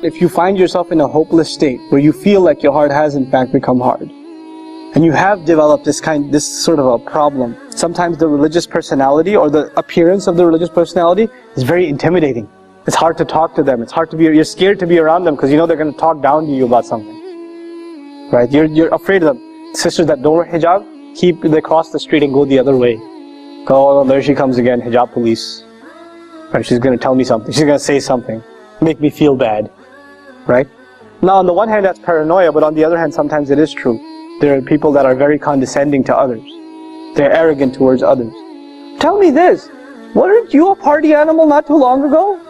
if you find yourself in a hopeless state where you feel like your heart has in fact become hard, and you have developed this sort of a problem, sometimes the religious personality or the appearance of the religious personality is very intimidating. It's hard to talk to them. It's hard to be, you're scared to be around them because you know they're going to talk down to you about something. Right? You're afraid of them. Sisters that don't wear hijab, they cross the street and go the other way. Oh, there she comes again, hijab police. Right? She's going to tell me something. She's going to say something. Make me feel bad. Right? Now on the one hand that's paranoia, but on the other hand sometimes it is true. There are people that are very condescending to others. They're arrogant towards others. Tell me this, weren't you a party animal not too long ago?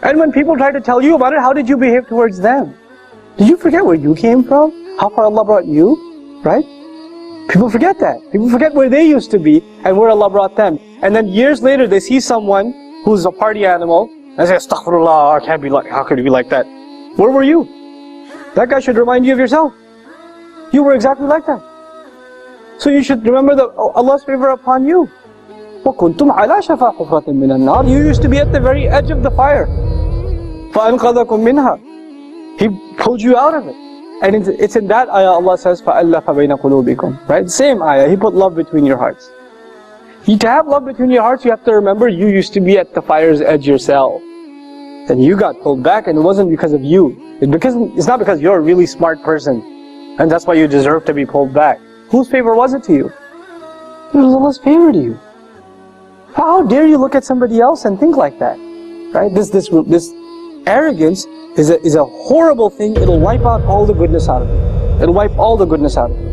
And when people try to tell you about it, how did you behave towards them? Did you forget where you came from? How far Allah brought you? Right? People forget that. People forget where they used to be and where Allah brought them. And then years later they see someone who's a party animal and say, Astaghfirullah, I can't be like, how could you be like that? Where were you? That guy should remind you of yourself. You were exactly like that. So you should remember Allah's favor upon you. وَكُنْتُمْ عَلَى شَفَا حُفْرَةٍ مِّنَ النَّارِ. You used to be at the very edge of the fire. فَأَنْقَذَكُمْ مِنْهَا. He pulled you out of it. And it's in that ayah Allah says, فَأَلَّفَ بَيْنَ قُلُوبِكُمْ. Right? Same ayah. He put love between your hearts. To have love between your hearts, you have to remember you used to be at the fire's edge yourself. And you got pulled back, and it wasn't because of you. It's not because you're a really smart person and that's why you deserve to be pulled back. Whose favor was it to you? It was Allah's favor to you. How dare you look at somebody else and think like that? Right? This arrogance is a horrible thing. It'll wipe out all the goodness out of you. It'll wipe all the goodness out of you.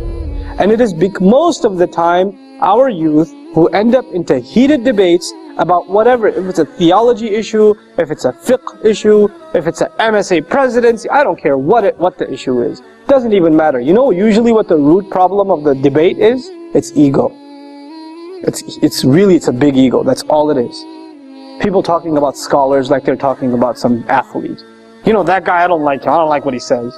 And it is most of the time our youth who end up into heated debates about whatever, if it's a theology issue, if it's a fiqh issue, if it's an MSA presidency, I don't care what the issue is. It doesn't even matter. You know usually what the root problem of the debate is? It's ego. It's a big ego. That's all it is. People talking about scholars like they're talking about some athlete. You know, that guy, I don't like him. I don't like what he says.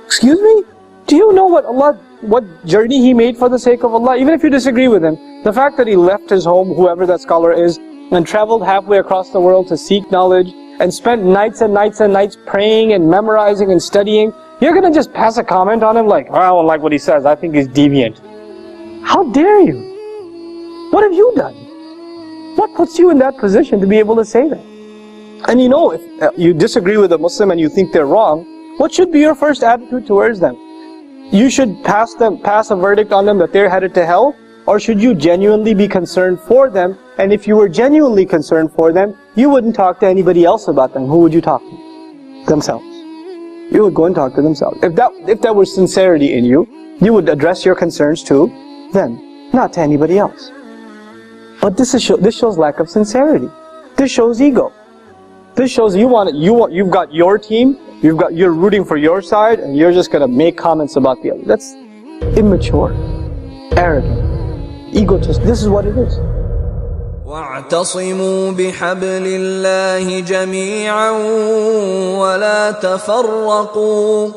Excuse me? Do you know what journey he made for the sake of Allah? Even if you disagree with him, the fact that he left his home, whoever that scholar is, and traveled halfway across the world to seek knowledge, and spent nights and nights and nights praying and memorizing and studying, you're gonna just pass a comment on him like, oh, I don't like what he says, I think he's deviant. How dare you? What have you done? What puts you in that position to be able to say that? And you know, if you disagree with a Muslim and you think they're wrong, what should be your first attitude towards them? You should pass a verdict on them that they're headed to hell, or should you genuinely be concerned for them? And if you were genuinely concerned for them, you wouldn't talk to anybody else about them. Who would you talk to? Themselves. You would go and talk to themselves. If that was sincerity in you, you would address your concerns to them, not to anybody else. But this shows lack of sincerity. This shows ego. This shows you've got your team, you're rooting for your side, and you're just gonna make comments about the other. That's immature, arrogant, egotist. This is what it is. وَاعْتَصِمُوا بِحَبْلِ اللَّهِ جَمِيعًا وَلَا تَفَرَّقُوا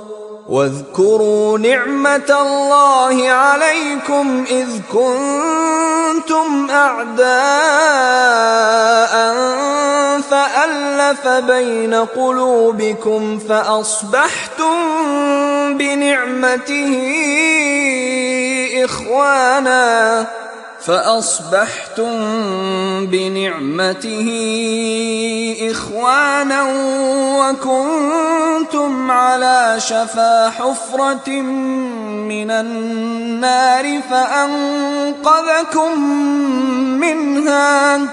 وَاذْكُرُوا نِعْمَةَ اللَّهِ عَلَيْكُمْ إِذْ كُنْتُمْ أَعْدَاءً فَأَلَّفَ بَيْنَ قُلُوبِكُمْ فَأَصْبَحْتُمْ بِنِعْمَتِهِ إِخْوَانًا وَكُنْتُمْ عَلَى شَفَا حُفْرَةٍ مِّنَ النَّارِ فَأَنْقَذَكُمْ مِنْهَا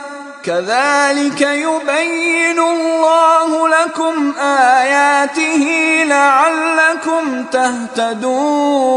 كَذَلِكَ يُبَيِّنُ اللَّهُ لَكُمْ آيَاتِهِ لَعَلَّكُمْ تَهْتَدُونَ